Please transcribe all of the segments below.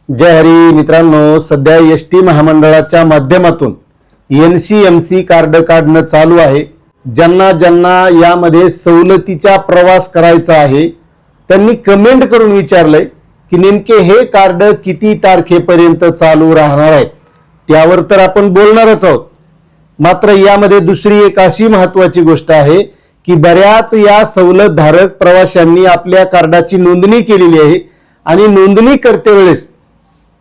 जय हरी मित्रांनो, सध्या एसटी महामंडळाच्या माध्यमातून NCMC कार्ड काढणं चालू आहे। ज्यांना ज्यांना यामध्ये सवलतीचा प्रवास करायचा आहे त्यांनी कमेंट करून विचारलंय की नेमके हे कार्ड किती तारखेपर्यंत चालू राहणार आहे। त्यावर तर आपण बोलणारच आहोत। मात्र यामध्ये दुसरी एक अशी महत्त्वाची गोष्ट आहे की बऱ्याच या सवलत धारक प्रवाशांनी आपल्या कार्डाची नोंदणी केलेली आहे आणि नोंदणी करते वेळेस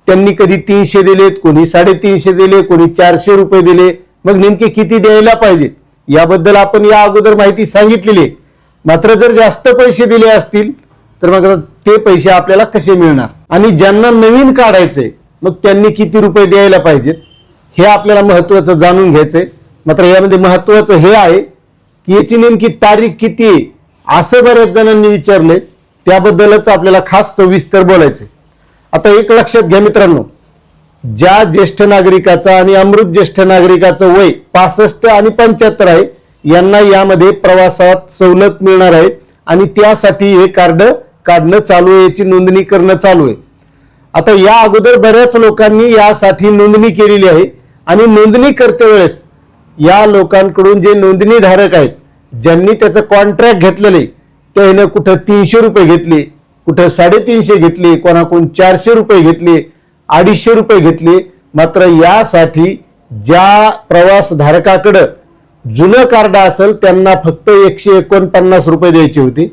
त्यांनी कधी 300 दिलेत, कोणी 350 दिले, कोणी 400 रुपये दिले। मग नेमके किती द्यायला पाहिजे याबद्दल आपण या अगोदर माहिती सांगितलेली आहे। मात्र जर जास्त पैसे दिले असतील तर मग ते पैसे आपल्याला कसे मिळणार आणि ज्यांना नवीन काढायचे मग त्यांनी किती रुपये द्यायला पाहिजेत हे आपल्याला महत्त्वाचं जाणून घ्यायचंय। मात्र यामध्ये महत्त्वाचं हे आहे की याची नेमकी तारीख किती आहे असं बऱ्याच जणांनी विचारले, त्याबद्दलच आपल्याला खास सविस्तर बोलायचंय। आता एक लक्षात घ्या मित्रांनो, ज्या ज्येष्ठ नागरिकाचा आणि अमृत ज्येष्ठ नागरिकाचं वय 65 आणि 75 आहे यांना यामध्ये प्रवासात सवलत मिळणार आहे आणि त्यासाठी हे कार्ड काढणं चालू आहे, याची नोंदणी करणं चालू आहे। आता या अगोदर बऱ्याच लोकांनी यासाठी नोंदणी केलेली आहे आणि नोंदणी करते वेळेस या लोकांकडून जे नोंदणीधारक आहेत ज्यांनी त्याचं कॉन्ट्रॅक्ट घेतलेले त्याने कुठं 300 रुपये घेतले, कुठं 350 घेतले, कोणाकडून 400 रुपये घेतले, 250 रुपये घेतले। मात्र यासाठी ज्या प्रवास धारकाकडे जुनं कार्ड असेल त्यांना फक्त 149 रुपये द्यायचे होते।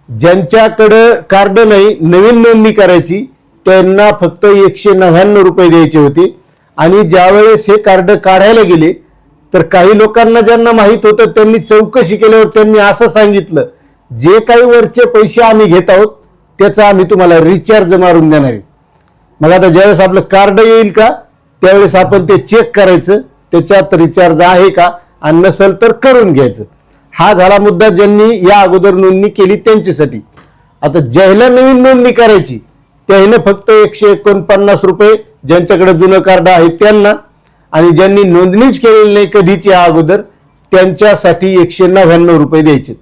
ज्यांच्याकडे कार्ड नाही, नवीन नोंदणी करायची, त्यांना फक्त 199 रुपये द्यायचे होते। आणि ज्यावेळेस हे कार्ड काढायला गेले तर काही लोकांना ज्यांना माहित होतं त्यांनी चौकशी केल्यावर त्यांनी असं सांगितलं, जे काही वरचे पैसे आम्ही घेत आहोत त्याचा आम्ही तुम्हाला रिचार्ज मारून देणार आहे। मग आता ज्यावेळेस आपलं कार्ड येईल का त्यावेळेस आपण ते चेक करायचं त्याच्यात रिचार्ज आहे का आणि नसेल तर करून घ्यायचं। हा झाला मुद्दा ज्यांनी या अगोदर नोंदणी केली त्यांच्यासाठी। आता ज्याला नवीन नोंदणी करायची त्याने फक्त 149 रुपये ज्यांच्याकडे जुनं कार्ड आहे त्यांना, आणि ज्यांनी नोंदणीच केलेली नाही कधीच या अगोदर त्यांच्यासाठी 199 रुपये द्यायचे।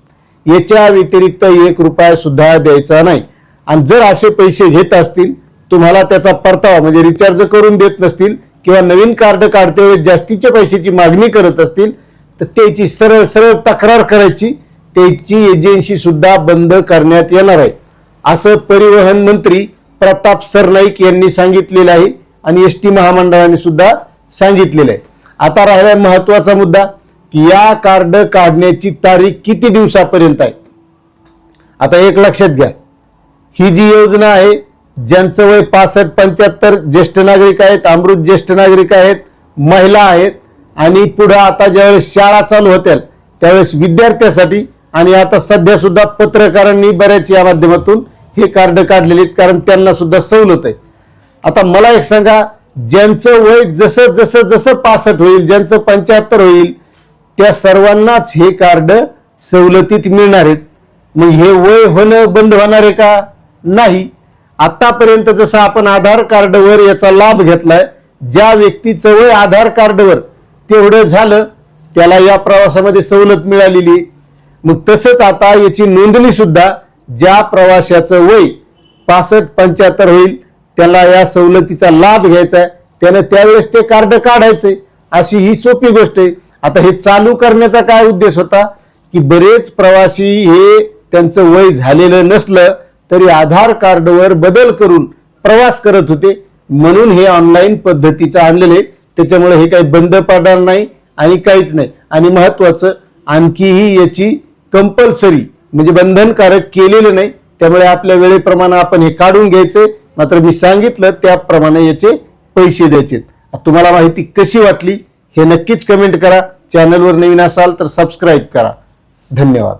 याच्या व्यतिरिक्त 1 रुपया सुद्धा द्यायचा नाही। आणि जर असे पैसे घेत असतील, तुम्हाला त्याचा परतावा म्हणजे रिचार्ज करून देत नसतील किंवा नवीन कार्ड काढते वेळेस जास्तीच्या पैशाची मागणी करत असतील तर त्याची सरळ सरळ तक्रार करायची, त्याची एजन्सी सुद्धा बंद करण्यात येणार आहे असं परिवहन मंत्री प्रताप सरनाईक यांनी सांगितलेलं आहे आणि एसटी महामंडळाने सुद्धा सांगितलेलं आहे। आता राहिला महत्त्वाचा मुद्दा की या कार्ड काढण्याची तारीख किती दिवसापर्यंत आहे। आता एक लक्षात घ्या, ही जी योजना आहे ज्यांचं वय 65-75 ज्येष्ठ नागरिक आहेत, अमृत ज्येष्ठ नागरिक आहेत, महिला आहेत आणि पुढे आता ज्यावेळेस शाळा चालू होतील त्यावेळेस विद्यार्थ्यांसाठी आणि आता सध्या सुद्धा पत्रकारांनी बऱ्याच या माध्यमातून हे कार्ड काढलेले आहेत कारण त्यांना सुद्धा सवलत आहे। आता मला एक सांगा, ज्यांचं वय जसं जसं जसं 65 होईल, ज्यांचं 75 होईल त्या सर्वांनाच हे कार्ड सवलतीत मिळणार आहेत। मग हे वय होणं बंद होणार आहे का? नाही। आतापर्यंत जसं आपण आधार कार्डवर याचा लाभ घेतलाय, ज्या व्यक्तीचं वय आधार कार्डवर तेवढं झालं त्याला या प्रवासामध्ये सवलत मिळालेली। मग तसंच आता याची नोंदणी सुद्धा ज्या प्रवाशाचं वय 65-75 होईल त्याला या सवलतीचा लाभ घ्यायचा आहे, त्याने त्यावेळेस ते कार्ड काढायचे। अशी ही सोपी गोष्ट आहे। आता हे चालू करण्याचा काय उद्देश होता की बरेच प्रवासी हे त्यांचं वय झालेलं नसलं तरी आधार कार्डवर बदल करून प्रवास करत होते, म्हणून हे ऑनलाईन पद्धतीचं आणलेले, त्याच्यामुळे हे काही बंद पडणार नाही आणि काहीच नाही। आणि महत्त्वाचं आणखीही याची कंपल्सरी म्हणजे बंधनकारक केलेलं नाही, त्यामुळे आपल्या वेळेप्रमाणे आपण हे काढून घ्यायचे। मात्र मी सांगितलं त्याप्रमाणे याचे पैसे द्यायचे। तुम्हाला माहिती कशी वाटली हे नक्कीच कमेंट करा। चॅनलवर नवीन असाल तर सबस्क्राईब करा। धन्यवाद।